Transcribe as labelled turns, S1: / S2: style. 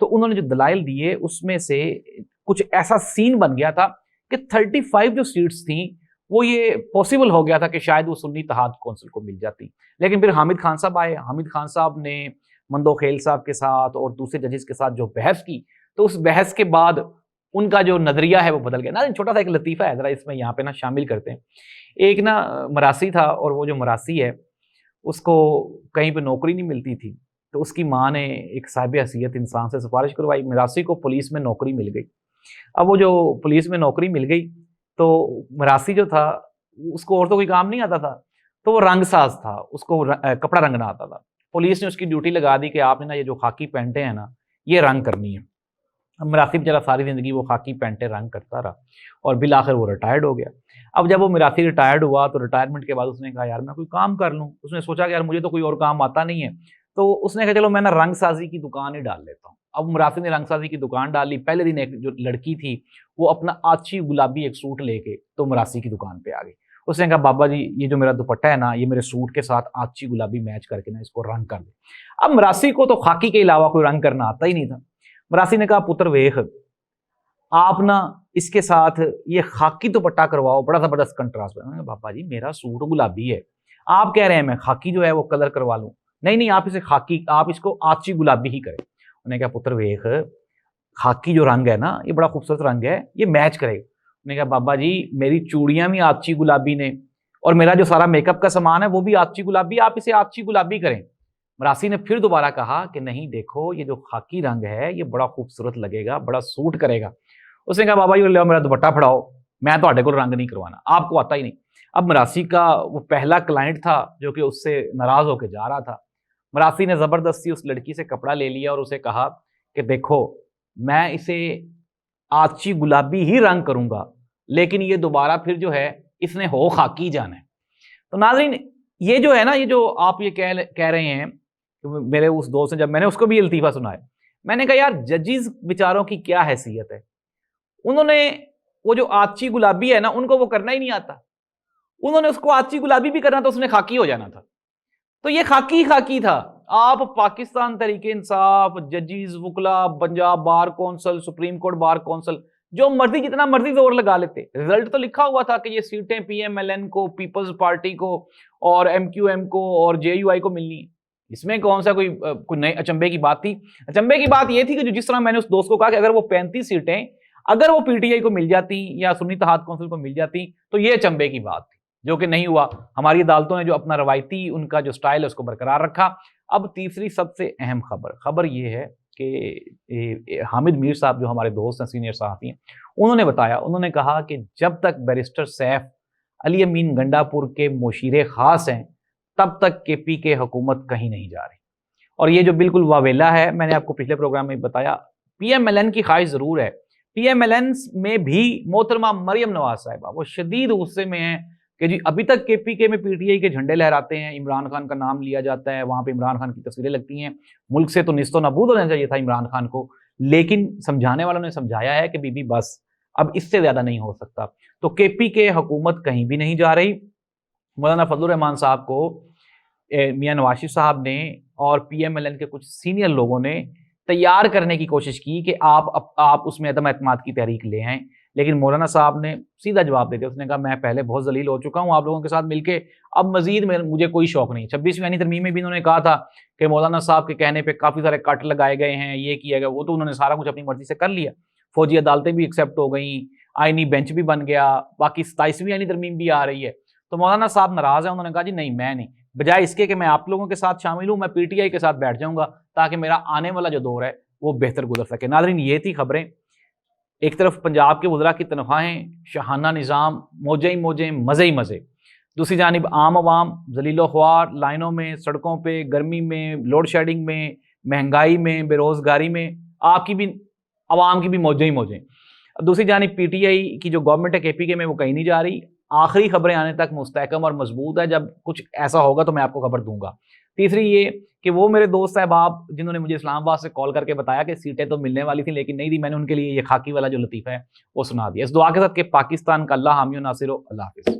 S1: تو انہوں نے جو دلائل دیے اس میں سے کچھ ایسا سین بن گیا تھا کہ 35 جو سیٹس تھیں وہ یہ پاسبل ہو گیا تھا کہ شاید وہ سنی اتحاد کونسل کو مل جاتی. لیکن پھر حامد خان صاحب آئے. حامد خان صاحب نے مندوخیل صاحب کے ساتھ اور دوسرے ججز کے ساتھ جو بحث کی, تو اس بحث کے بعد ان کا جو نظریہ ہے وہ بدل گیا. نا چھوٹا سا ایک لطیفہ ہے, ذرا اس میں یہاں پہ نا شامل کرتے ہیں. ایک نا مراسی تھا, اور وہ جو مراسی ہے اس کو کہیں پہ نوکری نہیں ملتی تھی, تو اس کی ماں نے ایک صاحب حیثیت انسان سے سفارش کروائی. مراسی کو پولیس میں نوکری مل گئی. اب وہ جو پولیس میں نوکری مل گئی تو مراسی جو تھا اس کو اور تو کوئی کام نہیں آتا تھا, تو وہ رنگ ساز تھا, اس کو کپڑا رنگنا آتا تھا. پولیس نے اس کی ڈیوٹی لگا دی کہ آپ نے نا یہ جو خاکی پینٹیں ہیں نا یہ رنگ کرنی ہے. اب مراسی بیچارہ ساری زندگی وہ خاکی پینٹیں رنگ کرتا رہا اور بالآخر وہ ریٹائرڈ ہو گیا. اب جب وہ مراسی ریٹائرڈ ہوا تو ریٹائرمنٹ کے بعد اس نے کہا یار میں کوئی کام کر لوں. اس نے سوچا کہ یار مجھے تو کوئی اور کام آتا نہیں ہے, تو اس نے کہا چلو میں نا رنگ سازی کی دکان ہی ڈال لیتا ہوں. اب مراسی نے رنگ سازی کی دکان ڈالی. پہلے دن ایک جو لڑکی تھی وہ اپنا آچی گلابی ایک سوٹ لے کے تو مراسی کی دکان پہ آ گئی. اس نے کہا بابا جی یہ جو میرا دوپٹہ ہے نا یہ میرے سوٹ کے ساتھ آچی گلابی میچ کر کے نا اس کو رنگ کر دے. اب مراسی کو تو خاکی کے علاوہ کوئی رنگ کرنا آتا ہی نہیں تھا. مراسی نے کہا پتر ویخ آپ نا اس کے ساتھ یہ خاکی دوپٹہ کرواؤ, بڑا زبردست کنٹراسٹ. بابا جی میرا سوٹ گلابی ہے, آپ کہہ رہے ہیں میں خاکی جو ہے وہ کلر کروا لوں. نہیں آپ اسے خاکی, آپ اس کو آچی گلابی ہی کریں. انہوں نے کہا پتر ویخ خاکی جو رنگ ہے نا یہ بڑا خوبصورت رنگ ہے, یہ میچ کرے گا. انہوں نے کہا بابا جی میری چوڑیاں بھی آچی گلابی نے اور میرا جو سارا میک اپ کا سامان ہے وہ بھی آچی گلابی, آپ اسے آچی گلابی کریں. مراسی نے پھر دوبارہ کہا کہ نہیں دیکھو یہ جو خاکی رنگ ہے یہ بڑا خوبصورت لگے گا, بڑا سوٹ کرے گا. اس نے کہا بابا جی لو میرا دوپٹہ پھڑاؤ, میں تو کو رنگ نہیں کروانا, آپ کو آتا ہی نہیں. اب مراسی کا وہ پہلا کلائنٹ تھا جو کہ اس سے ناراض ہو کے جا رہا تھا. مراسی نے زبردستی اس لڑکی سے کپڑا لے لیا اور اسے کہا کہ دیکھو میں اسے آچی گلابی ہی رنگ کروں گا, لیکن یہ دوبارہ پھر جو ہے اس نے ہو خاکی جانا ہے. تو ناظرین یہ جو ہے نا یہ جو آپ یہ کہہ رہے ہیں, میرے اس دوست نے جب میں نے اس کو بھی الطیفہ سنایا, میں نے کہا یار ججز بیچاروں کی کیا حیثیت ہے, انہوں نے وہ جو آچی گلابی ہے نا ان کو وہ کرنا ہی نہیں آتا, انہوں نے اس کو آچی گلابی بھی کرنا تھا, اس نے خاکی ہو جانا تھا. تو یہ خاکی تھا. آپ پاکستان تحریک انصاف, ججز, وکلا, Punjab bar council, supreme court bar council جو مرضی جتنا مرضی زور لگا لیتے. رزلٹ تو لکھا ہوا تھا کہ یہ سیٹیں پی ایم ایل این کو, پیپلز پارٹی کو اور ایم کیو ایم کو اور جے یو آئی کو ملنی ہے. اس میں کون سا کوئی نئے اچنبے کی بات تھی؟ اچنبے کی بات یہ تھی کہ جس طرح میں نے اس دوست کو کہا کہ اگر وہ 35 سیٹیں اگر وہ پی ٹی آئی کو مل جاتی یا سنی اتحاد کونسل کو مل جاتی تو یہ اچنبے کی بات تھی, جو کہ نہیں ہوا. ہماری عدالتوں نے جو اپنا روایتی ان کا جو سٹائل ہے اس کو برقرار رکھا. اب تیسری سب سے اہم خبر یہ ہے کہ حامد میر صاحب جو ہمارے دوست ہیں, سینئر صحافی ہیں, انہوں نے بتایا, انہوں نے کہا کہ جب تک بیرسٹر سیف علی امین گنڈا پور کے مشیر خاص ہیں تب تک کے پی کے حکومت کہیں نہیں جا رہی. اور یہ جو بالکل واویلا ہے, میں نے آپ کو پچھلے پروگرام میں بتایا, پی ایم ایل این کی خواہش ضرور ہے. پی ایم ایل این میں بھی محترمہ مریم نواز صاحبہ وہ شدید غصے میں ہیں کہ جی ابھی تک کے پی کے میں پی ٹی آئی کے جھنڈے لہراتے ہیں, عمران خان کا نام لیا جاتا ہے, وہاں پہ عمران خان کی تصویریں لگتی ہیں. ملک سے تو نیست و نابود ہونا چاہیے تھا عمران خان کو, لیکن سمجھانے والوں نے سمجھایا ہے کہ بی بی بس اب اس سے زیادہ نہیں ہو سکتا. تو کے پی کے حکومت کہیں بھی نہیں جا رہی. مولانا فضل الرحمان صاحب کو میاں نواز شریف صاحب نے اور پی ایم ایل این کے کچھ سینئر لوگوں نے تیار کرنے کی کوشش کی کہ آپ اس میں عدم اعتماد کی تحریک لے آئیں, لیکن مولانا صاحب نے سیدھا جواب دے دیا. اس نے کہا میں پہلے بہت ذلیل ہو چکا ہوں آپ لوگوں کے ساتھ مل کے, اب مزید مجھے کوئی شوق نہیں. 26ویں آئینی ترمیم میں بھی انہوں نے کہا تھا کہ مولانا صاحب کے کہنے پہ کافی سارے کٹ لگائے گئے ہیں, یہ کیا گیا, وہ تو انہوں نے سارا کچھ اپنی مرضی سے کر لیا. فوجی عدالتیں بھی ایکسیپٹ ہو گئیں, آئینی بینچ بھی بن گیا, باقی 27ویں آئینی ترمیم بھی آ رہی ہے. تو مولانا صاحب ناراض ہیں, انہوں نے کہا جی نہیں میں نہیں, بجائے اس کے کہ میں آپ لوگوں کے ساتھ شامل ہوں میں پی ٹی آئی کے ساتھ بیٹھ جاؤں گا تاکہ میرا آنے والا جو دور ہے وہ بہتر گزر سکے. ناظرین یہ تھی خبریں. ایک طرف پنجاب کے وزراء کی تنخواہیں, شاہانہ نظام, موجیں ہی موجیں, مزے ہی مزے. دوسری جانب عام عوام ذلیل و خوار, لائنوں میں, سڑکوں پہ, گرمی میں, لوڈ شیڈنگ میں, مہنگائی میں, بے روزگاری میں, آپ کی بھی عوام کی بھی موجیں ہی موجیں. دوسری جانب پی ٹی آئی کی جو گورنمنٹ ہے کے پی کے میں وہ کہیں نہیں جا رہی. آخری خبریں آنے تک مستحکم اور مضبوط ہے, جب کچھ ایسا ہوگا تو میں آپ کو خبر دوں گا. تیسری یہ کہ وہ میرے دوست احباب جنہوں نے مجھے اسلام آباد سے کال کر کے بتایا کہ سیٹیں تو ملنے والی تھیں لیکن نہیں دی, میں نے ان کے لیے یہ خاکی والا جو لطیفہ ہے وہ سنا دیا. اس دعا کے ساتھ کہ پاکستان کا اللہ حامی و ناصر ہو. اللہ حافظ.